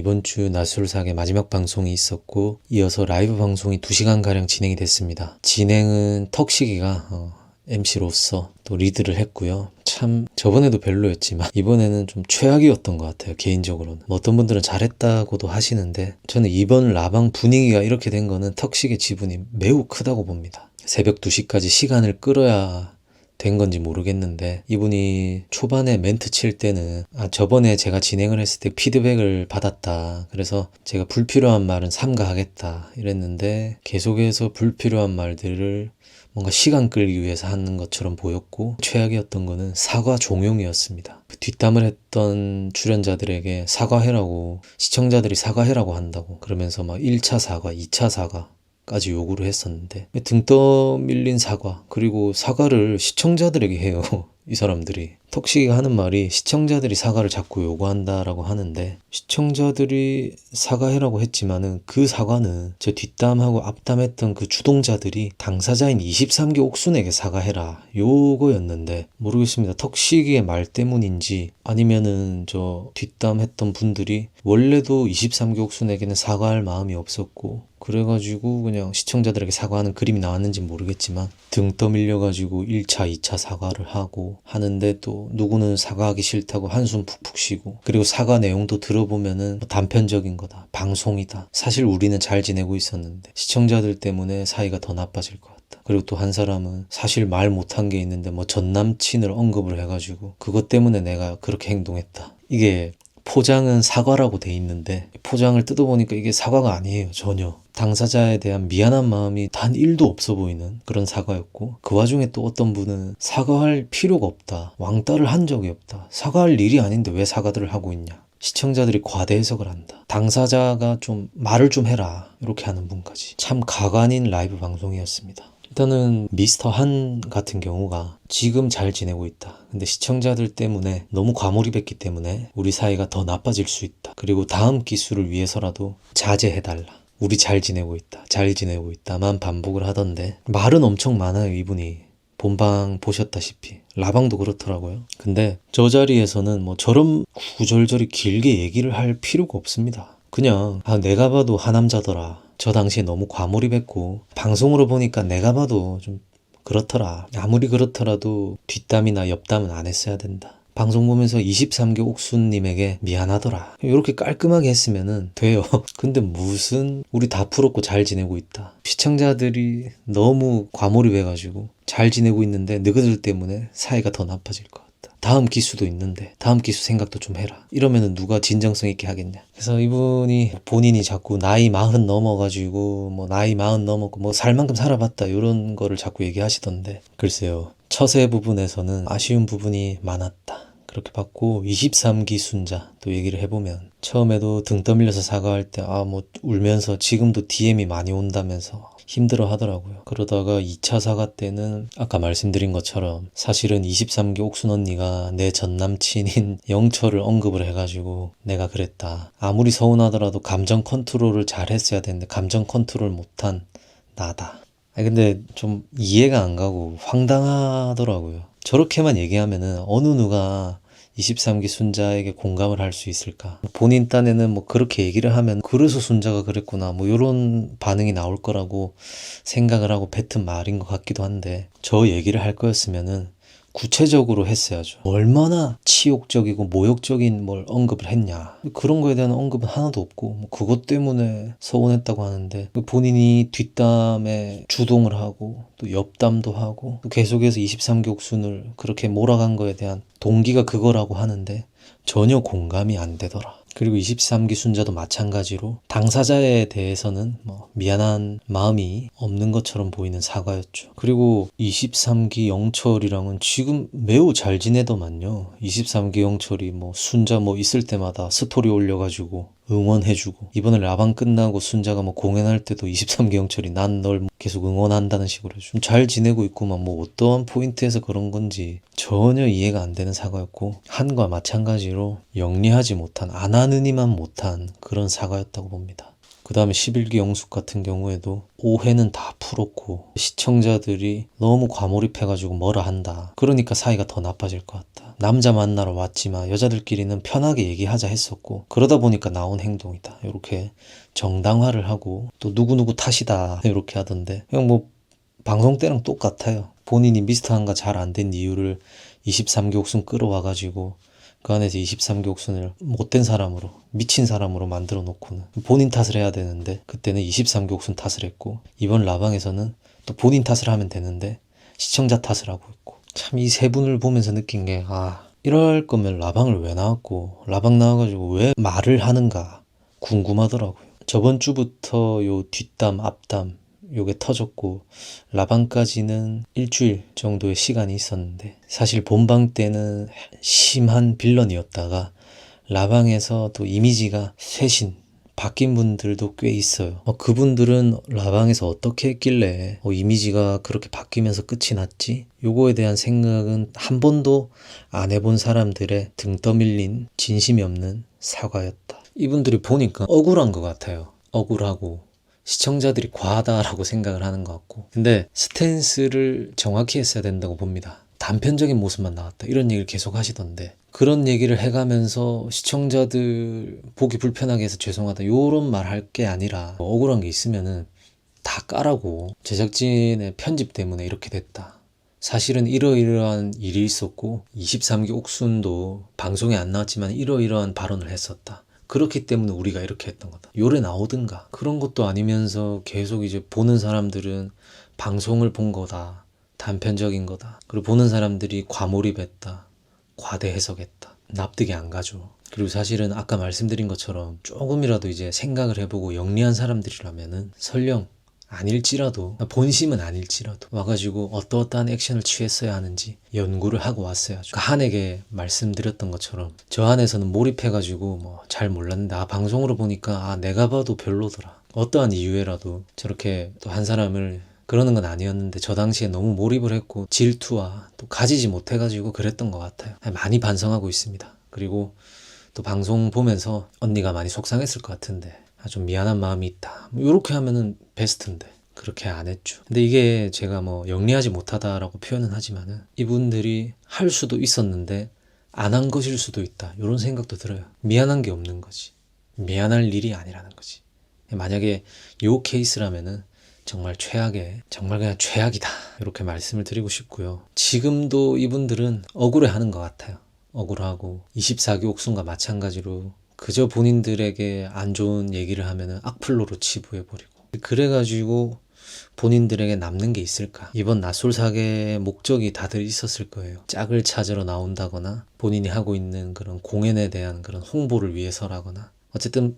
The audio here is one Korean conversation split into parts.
이번 주 낯설사계 마지막 방송이 있었고 이어서 라이브 방송이 2시간가량 진행이 됐습니다. 진행은 턱시기가 MC로서 또 리드를 했고요. 참 저번에도 별로였지만 이번에는 좀 최악이었던 것 같아요. 개인적으로는. 어떤 분들은 잘했다고도 하시는데 저는 이번 라방 분위기가 이렇게 된 거는 턱시기 지분이 매우 크다고 봅니다. 새벽 2시까지 시간을 끌어야 된 건지 모르겠는데 이분이 초반에 멘트 칠 때는 저번에 제가 진행을 했을 때 피드백을 받았다. 그래서 제가 불필요한 말은 삼가하겠다 이랬는데 계속해서 불필요한 말들을 뭔가 시간 끌기 위해서 하는 것처럼 보였고 최악이었던 거는 사과 종용이었습니다. 뒷담을 했던 출연자들에게 사과해라고 시청자들이 사과해라고 한다고 그러면서 막 1차 사과, 2차 사과 까지 요구를 했었는데 등 떠밀린 사과 그리고 사과를 시청자들에게 해요. 이 사람들이 턱시기가 하는 말이 시청자들이 사과를 자꾸 요구한다라고 하는데 시청자들이 사과해라고 했지만은 그 사과는 저 뒷담하고 앞담했던 그 주동자들이 당사자인 23기 옥순에게 사과해라 요거였는데 모르겠습니다. 턱시기의 말 때문인지 아니면은 저 뒷담했던 분들이 원래도 23기 옥순에게는 사과할 마음이 없었고 그래가지고 그냥 시청자들에게 사과하는 그림이 나왔는지 모르겠지만 등 떠밀려가지고 1차 2차 사과를 하고 하는데 또 누구는 사과하기 싫다고 한숨 푹푹 쉬고 그리고 사과 내용도 들어보면은 단편적인 거다 방송이다 사실 우리는 잘 지내고 있었는데 시청자들 때문에 사이가 더 나빠질 것 같다. 그리고 또 한 사람은 사실 말 못한 게 있는데 뭐 전 남친을 언급을 해가지고 그것 때문에 내가 그렇게 행동했다. 이게 포장은 사과라고 돼 있는데 포장을 뜯어보니까 이게 사과가 아니에요. 전혀. 당사자에 대한 미안한 마음이 단 1도 없어 보이는 그런 사과였고 그 와중에 또 어떤 분은 사과할 필요가 없다. 왕따를 한 적이 없다. 사과할 일이 아닌데 왜 사과들을 하고 있냐. 시청자들이 과대 해석을 한다. 당사자가 좀 말을 좀 해라. 이렇게 하는 분까지. 참 가관인 라이브 방송이었습니다. 일단은 미스터 한 같은 경우가 지금 잘 지내고 있다. 근데 시청자들 때문에 너무 과몰입했기 때문에 우리 사이가 더 나빠질 수 있다. 그리고 다음 기수를 위해서라도 자제해달라. 우리 잘 지내고 있다. 잘 지내고 있다만 반복을 하던데 말은 엄청 많아요. 이분이. 본방 보셨다시피 라방도 그렇더라고요. 근데 저 자리에서는 뭐 저런 구절절이 길게 얘기를 할 필요가 없습니다. 그냥 내가 봐도 하남자더라. 저 당시에 너무 과몰입했고 방송으로 보니까 내가 봐도 좀 그렇더라. 아무리 그렇더라도 뒷담이나 옆담은 안 했어야 된다. 방송 보면서 23기 옥순님에게 미안하더라. 이렇게 깔끔하게 했으면 돼요. 근데 무슨 우리 다 풀었고 잘 지내고 있다. 시청자들이 너무 과몰입해가지고 잘 지내고 있는데 너희들 때문에 사이가 더 나빠질 것 같다. 다음 기수도 있는데 다음 기수 생각도 좀 해라. 이러면은 누가 진정성 있게 하겠냐. 그래서 이분이 본인이 자꾸 나이 40 넘어가지고 뭐 나이 40 넘었고 뭐 살 만큼 살아봤다 이런 거를 자꾸 얘기하시던데 글쎄요. 처세 부분에서는 아쉬운 부분이 많았다. 그렇게 봤고 23기 순자 또 얘기를 해보면 처음에도 등 떠밀려서 사과할 때 뭐 울면서 지금도 DM이 많이 온다면서 힘들어 하더라고요. 그러다가 2차 사과 때는 아까 말씀드린 것처럼 사실은 23기 옥순 언니가 내 전 남친인 영철을 언급을 해가지고 내가 그랬다. 아무리 서운하더라도 감정 컨트롤을 잘 했어야 되는데 감정 컨트롤 못한 나다. 근데 좀 이해가 안 가고 황당하더라고요. 저렇게만 얘기하면은 어느 누가 23기 순자에게 공감을 할 수 있을까? 본인 딴에는 뭐 그렇게 얘기를 하면 그래서 순자가 그랬구나 뭐 이런 반응이 나올 거라고 생각을 하고 뱉은 말인 것 같기도 한데 저 얘기를 할 거였으면은 구체적으로 했어야죠. 얼마나 치욕적이고 모욕적인 뭘 언급을 했냐. 그런 거에 대한 언급은 하나도 없고 뭐 그것 때문에 서운했다고 하는데 본인이 뒷담에 주동을 하고 또 옆담도 하고 또 계속해서 23기 옥순을 그렇게 몰아간 거에 대한 동기가 그거라고 하는데 전혀 공감이 안 되더라. 그리고 23기 순자도 마찬가지로 당사자에 대해서는 뭐 미안한 마음이 없는 것처럼 보이는 사과였죠. 그리고 23기 영철이랑은 지금 매우 잘 지내더만요. 23기 영철이 뭐 순자 뭐 있을 때마다 스토리 올려가지고 응원해주고 이번에 라방 끝나고 순자가 뭐 공연할 때도 23기 영철이 난 널 계속 응원한다는 식으로 좀 잘 지내고 있구만. 뭐 어떠한 포인트에서 그런 건지 전혀 이해가 안 되는 사과였고 한과 마찬가지로 영리하지 못한 안 하느니만 못한 그런 사과였다고 봅니다. 그 다음에 11기 영숙 같은 경우에도 오해는 다 풀었고 시청자들이 너무 과몰입해가지고 뭐라 한다. 그러니까 사이가 더 나빠질 것 같다. 남자 만나러 왔지만 여자들끼리는 편하게 얘기하자 했었고 그러다 보니까 나온 행동이다. 이렇게 정당화를 하고 또 누구누구 탓이다 이렇게 하던데 그냥 뭐 방송 때랑 똑같아요. 본인이 미스터한가 잘 안 된 이유를 23기 옥순 끌어와가지고 그 안에서 23기 옥순을 못된 사람으로 미친 사람으로 만들어 놓고는 본인 탓을 해야 되는데 그때는 23기 옥순 탓을 했고 이번 라방에서는 또 본인 탓을 하면 되는데 시청자 탓을 하고 있고 참 이 세 분을 보면서 느낀 게 이럴 거면 라방을 왜 나왔고 라방 나와가지고 왜 말을 하는가 궁금하더라고요. 저번 주부터 요 뒷담 앞담 요게 터졌고 라방까지는 일주일 정도의 시간이 있었는데 사실 본방 때는 심한 빌런이었다가 라방에서 또 이미지가 쇄신 바뀐 분들도 꽤 있어요. 그분들은 라방에서 어떻게 했길래 이미지가 그렇게 바뀌면서 끝이 났지? 요거에 대한 생각은 한 번도 안 해본 사람들의 등 떠밀린 진심이 없는 사과였다. 이분들이 보니까 억울한 것 같아요. 억울하고 시청자들이 과하다라고 생각을 하는 것 같고 근데 스탠스를 정확히 했어야 된다고 봅니다. 단편적인 모습만 나왔다 이런 얘기를 계속 하시던데 그런 얘기를 해가면서 시청자들 보기 불편하게 해서 죄송하다 요런 말 할 게 아니라 억울한 게 있으면은 다 까라고 제작진의 편집 때문에 이렇게 됐다. 사실은 이러이러한 일이 있었고 23기 옥순도 방송에 안 나왔지만 이러이러한 발언을 했었다. 그렇기 때문에 우리가 이렇게 했던 거다. 요래 나오든가. 그런 것도 아니면서 계속 이제 보는 사람들은 방송을 본 거다. 단편적인 거다. 그리고 보는 사람들이 과몰입했다. 과대 해석했다. 납득이 안 가죠. 그리고 사실은 아까 말씀드린 것처럼 조금이라도 이제 생각을 해보고 영리한 사람들이라면은 설령 아닐지라도 본심은 아닐지라도 와가지고 어떠어떠한 액션을 취했어야 하는지 연구를 하고 왔어야죠. 한에게 말씀드렸던 것처럼 저 안에서는 몰입해가지고 뭐 잘 몰랐는데 방송으로 보니까 내가 봐도 별로더라. 어떠한 이유에라도 저렇게 또 한 사람을 그러는 건 아니었는데 저 당시에 너무 몰입을 했고 질투와 또 가지지 못해가지고 그랬던 것 같아요. 많이 반성하고 있습니다. 그리고 또 방송 보면서 언니가 많이 속상했을 것 같은데 좀 미안한 마음이 있다. 이렇게 하면은 베스트인데 그렇게 안 했죠. 근데 이게 제가 뭐 영리하지 못하다라고 표현은 하지만은 이분들이 할 수도 있었는데 안 한 것일 수도 있다. 이런 생각도 들어요. 미안한 게 없는 거지. 미안할 일이 아니라는 거지. 만약에 요 케이스라면은 정말 최악의 정말 그냥 최악이다. 이렇게 말씀을 드리고 싶고요. 지금도 이분들은 억울해하는 것 같아요. 억울하고 24기 옥순과 마찬가지로 그저 본인들에게 안 좋은 얘기를 하면 악플로로 치부해버리고 그래가지고 본인들에게 남는 게 있을까? 이번 낯솔사계의 목적이 다들 있었을 거예요. 짝을 찾으러 나온다거나 본인이 하고 있는 그런 공연에 대한 그런 홍보를 위해서라거나 어쨌든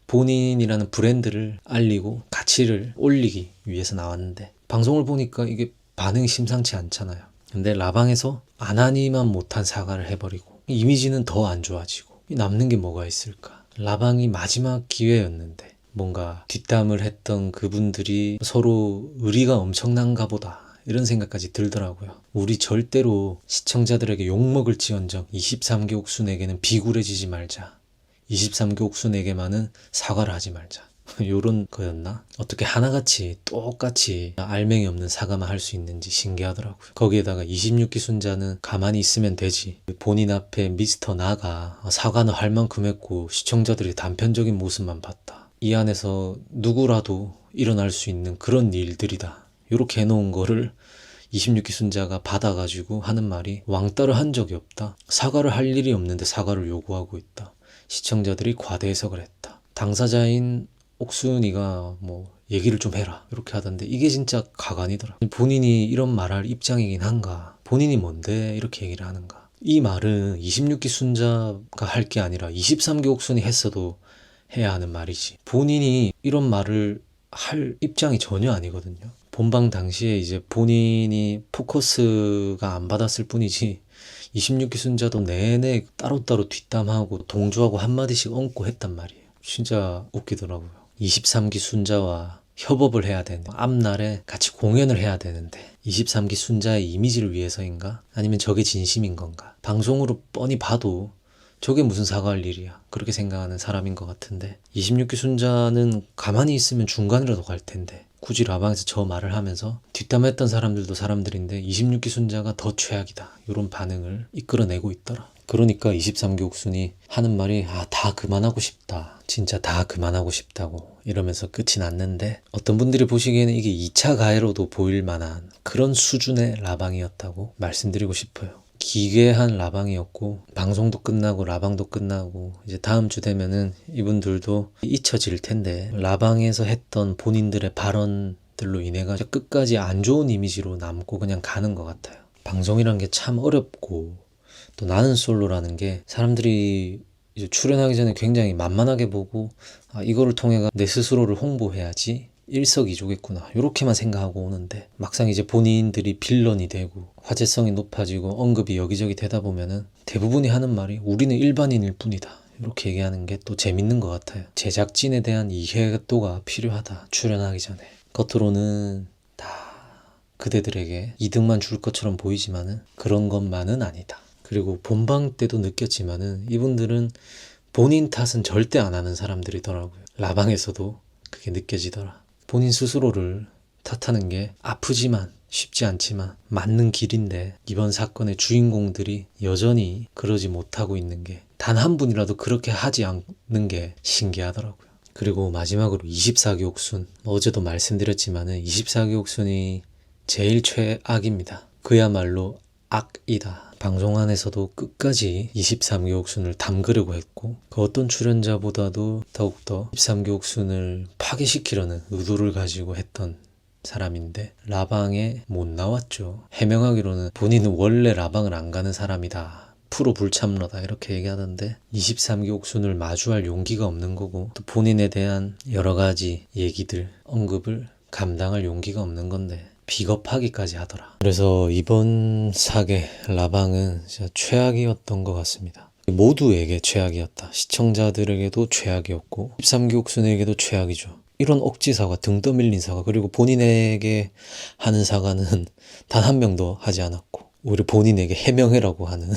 본인이라는 브랜드를 알리고 가치를 올리기 위해서 나왔는데 방송을 보니까 이게 반응이 심상치 않잖아요. 근데 라방에서 안 하니만 못한 사과를 해버리고 이미지는 더 안 좋아지고 남는 게 뭐가 있을까? 라방이 마지막 기회였는데 뭔가 뒷담을 했던 그분들이 서로 의리가 엄청난가 보다 이런 생각까지 들더라고요. 우리 절대로 시청자들에게 욕먹을지언정 23기 옥순에게는 비굴해지지 말자. 23기 옥순에게만은 사과를 하지 말자. 요런 거였나? 어떻게 하나같이 똑같이 알맹이 없는 사과만 할 수 있는지 신기하더라고요. 거기에다가 26기 순자는 가만히 있으면 되지. 본인 앞에 미스터 나가 사과는 할 만큼 했고 시청자들이 단편적인 모습만 봤다. 이 안에서 누구라도 일어날 수 있는 그런 일들이다. 요렇게 해놓은 거를 26기 순자가 받아가지고 하는 말이 왕따를 한 적이 없다. 사과를 할 일이 없는데 사과를 요구하고 있다. 시청자들이 과대 해석을 했다. 당사자인 옥순이가 뭐 얘기를 좀 해라 이렇게 하던데 이게 진짜 가관이더라. 본인이 이런 말할 입장이긴 한가? 본인이 뭔데 이렇게 얘기를 하는가? 이 말은 26기 순자가 할 게 아니라 23기 옥순이 했어도 해야 하는 말이지. 본인이 이런 말을 할 입장이 전혀 아니거든요. 본방 당시에 이제 본인이 포커스가 안 받았을 뿐이지 26기 순자도 내내 따로따로 뒷담하고 동조하고 한마디씩 얹고 했단 말이에요. 진짜 웃기더라고요. 23기 순자와 협업을 해야 되는 앞날에 같이 공연을 해야 되는데 23기 순자의 이미지를 위해서인가? 아니면 저게 진심인 건가? 방송으로 뻔히 봐도 저게 무슨 사과할 일이야. 그렇게 생각하는 사람인 것 같은데 26기 순자는 가만히 있으면 중간이라도 갈 텐데 굳이 라방에서 저 말을 하면서 뒷담화했던 사람들도 사람들인데 26기 순자가 더 최악이다. 이런 반응을 이끌어내고 있더라. 그러니까 23기 옥순이 하는 말이 다 그만하고 싶다. 진짜 다 그만하고 싶다고 이러면서 끝이 났는데 어떤 분들이 보시기에는 이게 2차 가해로도 보일 만한 그런 수준의 라방이었다고 말씀드리고 싶어요. 기괴한 라방이었고 방송도 끝나고 라방도 끝나고 이제 다음 주 되면은 이분들도 잊혀질 텐데 라방에서 했던 본인들의 발언들로 인해 가지고 끝까지 안 좋은 이미지로 남고 그냥 가는 것 같아요. 방송이란 게 참 어렵고 또 나는 솔로라는 게 사람들이 이제 출연하기 전에 굉장히 만만하게 보고 이거를 통해 내 스스로를 홍보해야지 일석이조겠구나 이렇게만 생각하고 오는데 막상 이제 본인들이 빌런이 되고 화제성이 높아지고 언급이 여기저기 되다 보면은 대부분이 하는 말이 우리는 일반인일 뿐이다 이렇게 얘기하는 게 또 재밌는 것 같아요. 제작진에 대한 이해도가 필요하다. 출연하기 전에 겉으로는 다 그대들에게 이득만 줄 것처럼 보이지만은 그런 것만은 아니다. 그리고 본방 때도 느꼈지만은 이분들은 본인 탓은 절대 안 하는 사람들이더라고요. 라방에서도 그게 느껴지더라. 본인 스스로를 탓하는 게 아프지만 쉽지 않지만 맞는 길인데 이번 사건의 주인공들이 여전히 그러지 못하고 있는 게 단 한 분이라도 그렇게 하지 않는 게 신기하더라고요. 그리고 마지막으로 24기 옥순, 어제도 말씀드렸지만은 24기 옥순이 제일 최악입니다. 그야말로 악이다. 방송 안에서도 끝까지 23기 옥순을 담그려고 했고 그 어떤 출연자보다도 더욱더 23기 옥순을 파괴시키려는 의도를 가지고 했던 사람인데 라방에 못 나왔죠. 해명하기로는 본인은 원래 라방을 안 가는 사람이다. 프로 불참러다 이렇게 얘기하던데 23기 옥순을 마주할 용기가 없는 거고 또 본인에 대한 여러 가지 얘기들, 언급을 감당할 용기가 없는 건데 비겁하기까지 하더라. 그래서 이번 사계 라방은 진짜 최악이었던 것 같습니다. 모두에게 최악이었다. 시청자들에게도 최악이었고 13기 옥순에게도 최악이죠. 이런 억지 사과, 등 떠밀린 사과, 그리고 본인에게 하는 사과는 단 한 명도 하지 않았고 오히려 본인에게 해명해라고 하는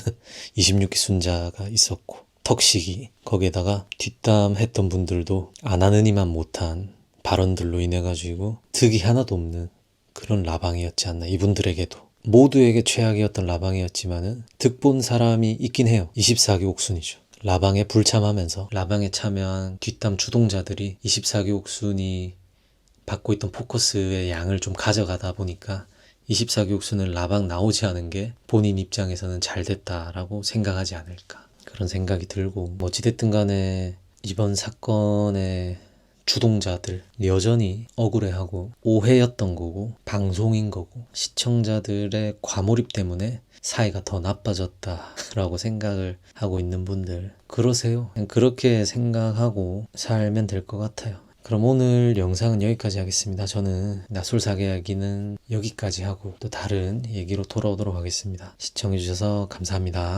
26기 순자가 있었고 턱시기, 거기에다가 뒷담했던 분들도 안 하느니만 못한 발언들로 인해 가지고 득이 하나도 없는 그런 라방이었지 않나. 이분들에게도 모두에게 최악이었던 라방이었지만은 득본 사람이 있긴 해요. 24기 옥순이죠. 라방에 불참하면서 라방에 참여한 뒷담 주동자들이 24기 옥순이 받고 있던 포커스의 양을 좀 가져가다 보니까 24기 옥순은 라방 나오지 않은 게 본인 입장에서는 잘 됐다라고 생각하지 않을까 그런 생각이 들고 어찌됐든 간에 이번 사건의 주동자들 여전히 억울해하고 오해였던 거고 방송인 거고 시청자들의 과몰입 때문에 사이가 더 나빠졌다라고 생각을 하고 있는 분들 그러세요. 그냥 그렇게 생각하고 살면 될 것 같아요. 그럼 오늘 영상은 여기까지 하겠습니다. 저는 나솔사계 이야기는 여기까지 하고 또 다른 얘기로 돌아오도록 하겠습니다. 시청해주셔서 감사합니다.